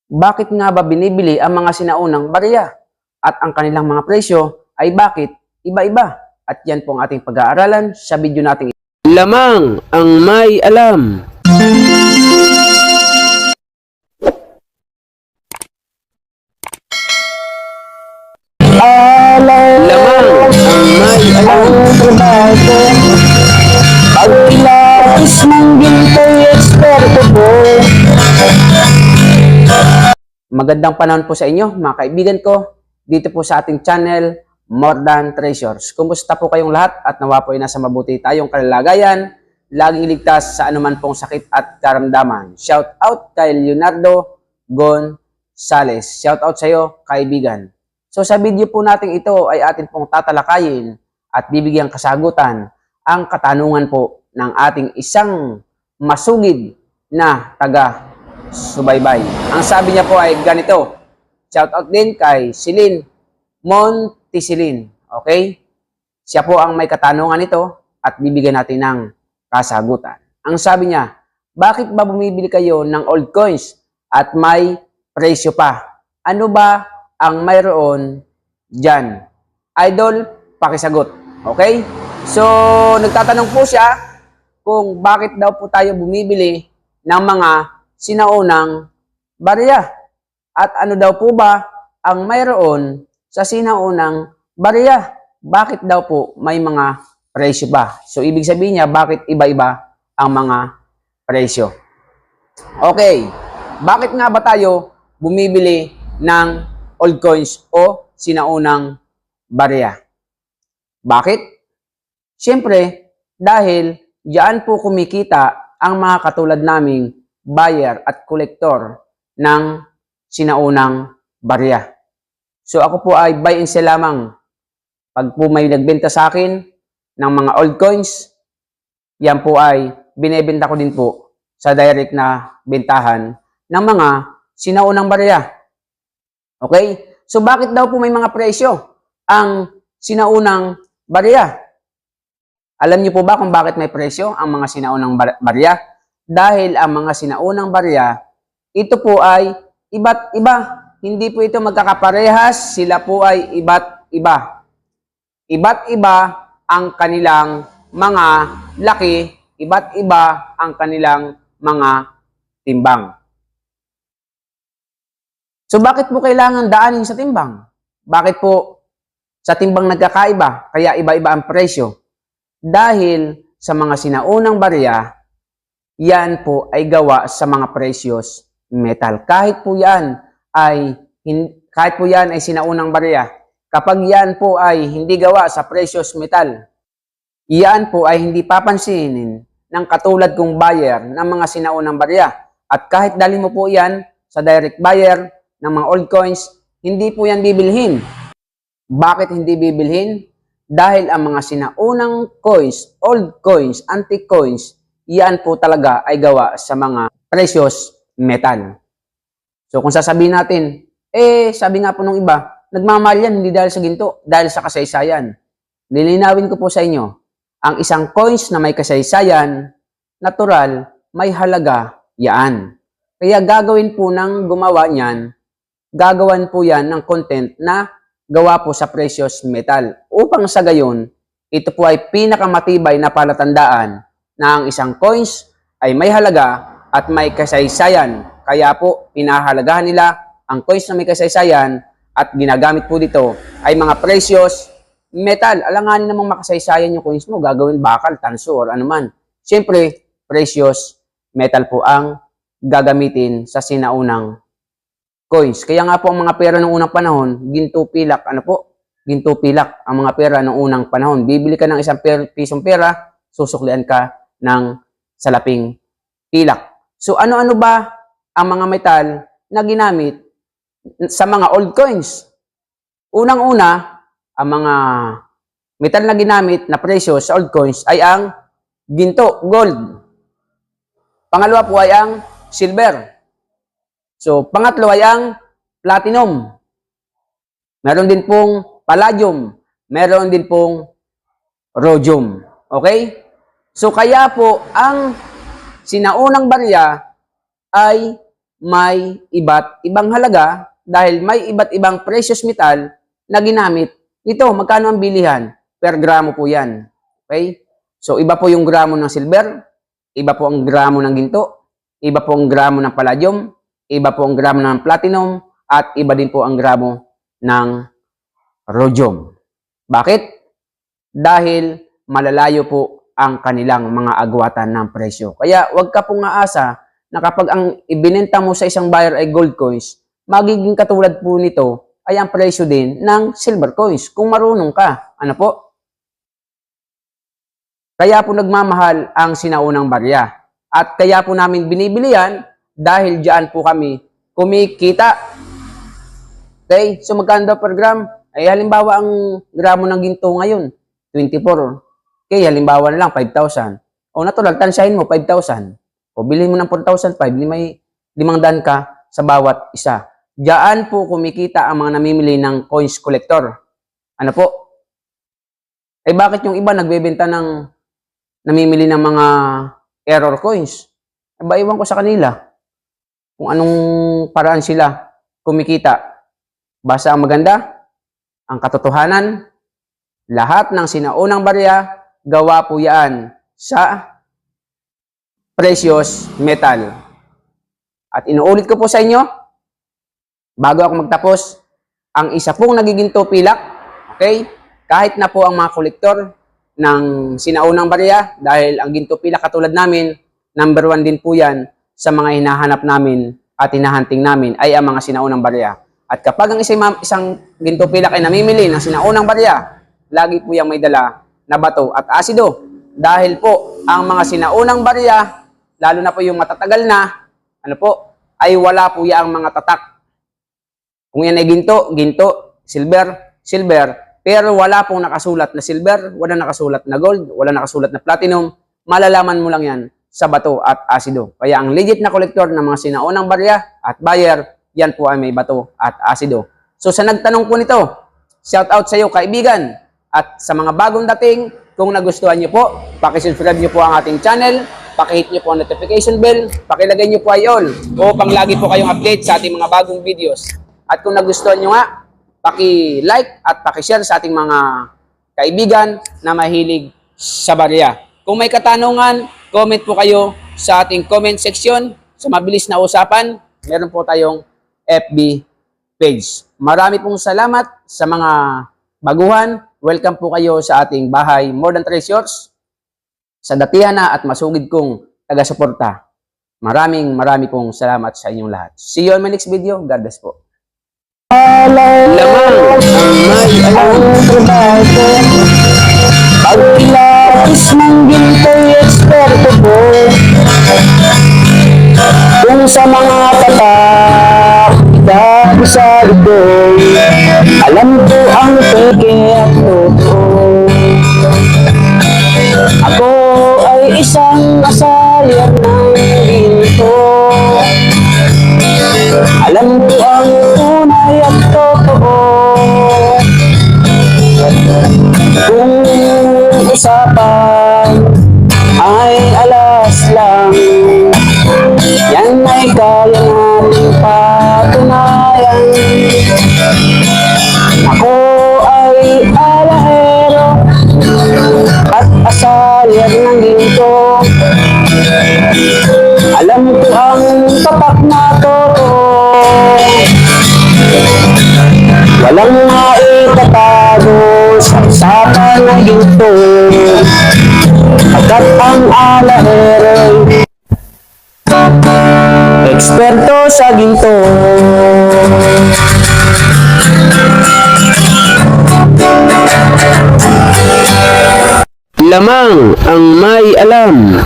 Bakit nga ba binibili ang mga sinaunang barya? At ang kanilang mga presyo ay bakit iba-iba? At yan po ang ating pag-aaralan sa video natin. Lamang ang may alam. Lamang ang may alam. Pagkilais ng ginto'y eksperto po. Magandang panahon po sa inyo, mga kaibigan ko, dito po sa ating channel, More Than Treasures. Kumusta po kayong lahat at nawa po ay nasa mabuti tayong kalagayan, laging iligtas sa anuman pong sakit at karamdaman. Shout out kay Leonardo Gonzales. Shout out sa iyo, kaibigan. So sa video po natin ito ay atin pong tatalakayin at bibigyang kasagutan ang katanungan po ng ating isang masugid na taga-subaybay. Ang sabi niya po ay ganito. Shout out din kay Celine Monticelin. Okay? Siya po ang may katanungan nito at bibigyan natin ng kasagutan. Ang sabi niya, bakit ba bumibili kayo ng old coins at may presyo pa? Ano ba ang mayroon dyan? Idol, pakisagot. Okay? So, nagtatanong po siya kung bakit daw po tayo bumibili ng mga sinaunang barya. At ano daw po ba ang mayroon sa sinaunang barya? Bakit daw po may mga presyo ba? So, ibig sabihin niya, bakit iba-iba ang mga presyo? Okay, bakit nga ba tayo bumibili ng old coins o sinaunang barya? Bakit? Siyempre, dahil diyan po kumikita ang mga katulad naming buyer at collector ng sinaunang barya. So ako po ay buy and sell lamang. Pag po may nagbenta sa akin ng mga old coins, yan po ay binebenta ko din po sa direct na bentahan ng mga sinaunang barya. Okay? So bakit daw po may mga presyo ang sinaunang barya? Alam niyo po ba kung bakit may presyo ang mga sinaunang barya? Dahil ang mga sinaunang barya, ito po ay iba't iba. Hindi po ito magkakaparehas, sila po ay iba't iba. Iba't iba ang kanilang mga laki, iba't iba ang kanilang mga timbang. So bakit po kailangan daanin sa timbang? Bakit po sa timbang nagkakaiba, kaya iba-iba ang presyo? Dahil sa mga sinaunang barya, yan po ay gawa sa mga precious metal. Kahit po yan ay sinaunang barya, kapag yan po ay hindi gawa sa precious metal, yan po ay hindi papansinin ng katulad kong buyer ng mga sinaunang barya. At kahit dalhin mo po yan sa direct buyer ng mga old coins, hindi po yan bibilhin. Bakit hindi bibilhin? Dahil ang mga sinaunang coins, old coins, antique coins, yan po talaga ay gawa sa mga precious metal. So kung sasabihin natin, sabi nga po nung iba, nagmamahal yan hindi dahil sa ginto, dahil sa kasaysayan. Lilinawin ko po sa inyo, ang isang coins na may kasaysayan, natural, may halaga yan. Kaya gagawin po ng gumawa niyan, gagawan po yan ng content na gawa po sa precious metal. Upang sa gayon, ito po ay pinakamatibay na palatandaan na ang isang coins ay may halaga at may kasaysayan. Kaya po, pinahalagahan nila ang coins na may kasaysayan at ginagamit po dito ay mga precious metal. Alanganin namang makasaysayan yung coins mo, gagawin bakal, tanso, or anuman. Siyempre, precious metal po ang gagamitin sa sinaunang coins. Kaya nga po ang mga pera ng unang panahon, ginto pilak, ginto pilak ang mga pera ng unang panahon. Bibili ka ng isang pisong pera, susuklian ka ng salaping pilak. So ano-ano ba ang mga metal na ginamit sa mga old coins? Unang-una, ang mga metal na ginamit na presyo sa old coins ay ang ginto, gold. Pangalawa po ay ang silver. So, pangatlo ay ang platinum. Meron din pong palladium. Meron din pong rhodium. Okay? So, kaya po, ang sinaunang barya ay may iba't ibang halaga dahil may iba't ibang precious metal na ginamit. Ito, magkano ang bilihan? Per gramo po yan. Okay? So, iba po yung gramo ng silver, iba po ang gramo ng ginto, iba po ang gramo ng palladium, iba po ang gramo ng platinum, at iba din po ang gramo ng rhodium. Bakit? Dahil malalayo po ang kanilang mga agwatan ng presyo. Kaya huwag ka pong aasa na kapag ang ibinenta mo sa isang buyer ay gold coins, magiging katulad po nito ay ang presyo din ng silver coins kung marunong ka. Ano po? Kaya po nagmamahal ang sinaunang barya. At kaya po namin binibili yan dahil diyan po kami kumikita. Okay? So magkano daw per gram? Ay halimbawa ang gramo ng ginto ngayon, 24. Okay, halimbawa na lang 5,000. O natural, tansyahin mo 5,000. O bilhin mo ng 4,500, may 500 ka sa bawat isa. Diyan po kumikita ang mga namimili ng coins collector. Ano po? Eh bakit yung iba nagbebenta ng namimili ng mga error coins? Eh ba iwan ko sa kanila kung anong paraan sila kumikita. Basta ang maganda, ang katotohanan, lahat ng sinaunang barya, gawa po yan sa precious metal. At inuulit ko po sa inyo, bago ako magtapos, ang isa pong nagiginto pilak, okay? Kahit na po ang mga kolektor ng sinaunang barya, dahil ang ginto pilak katulad namin, number 1 din po yan sa mga hinahanap namin at hinahanting namin ay ang mga sinaunang barya. At kapag ang isang ginto pilak ay namimili ng sinaunang barya, lagi po yung may dala na bato at asido. Dahil po, ang mga sinaunang barya, lalo na po yung matatagal na, ano po, ay wala po yung mga tatak. Kung yan ay ginto, ginto, silver, silver, pero wala pong nakasulat na silver, wala nakasulat na gold, wala nakasulat na platinum, malalaman mo lang yan sa bato at asido. Kaya ang legit na kolektor ng mga sinaunang barya at buyer, yan po ay may bato at asido. So sa nagtanong po nito, shout out sa iyo kaibigan. At sa mga bagong dating, kung nagustuhan niyo po, pakisubscribe niyo po ang ating channel, pakihit niyo po ang notification bell, pakilagay niyo po ay all upang lagi po kayong update sa ating mga bagong videos. At kung nagustuhan niyo nga, paki-like at paki-share sa ating mga kaibigan na mahilig sa barya. Kung may katanungan, comment po kayo sa ating comment section. Sa mabilis na usapan, meron po tayong FB page. Marami pong salamat sa mga baguhan. Welcome po kayo sa ating bahay More Than Treasures. Sa datihan na at masugid kong taga-suporta. Maraming pong salamat sa inyong lahat. See you on my next video. God bless po. Lamang ang may alam. Pagkilapis ng ginto'y eksperto po. Kung sa mga tatak, ikakasal ko'y alam ko ang peke at totoo. Ako ay isang asalyan ng ginto. Alam ko ang tunay at totoo. Kung usapan ay alas lang, yan ay kaya nating patunayan. Ako ay alahero at asalyan ng ginto. Alam ko ang tapak na totoo. Walang maitatago sa usapan ng ginto. Agad ang alahero, eksperto sa ginto. Lamang ang may alam.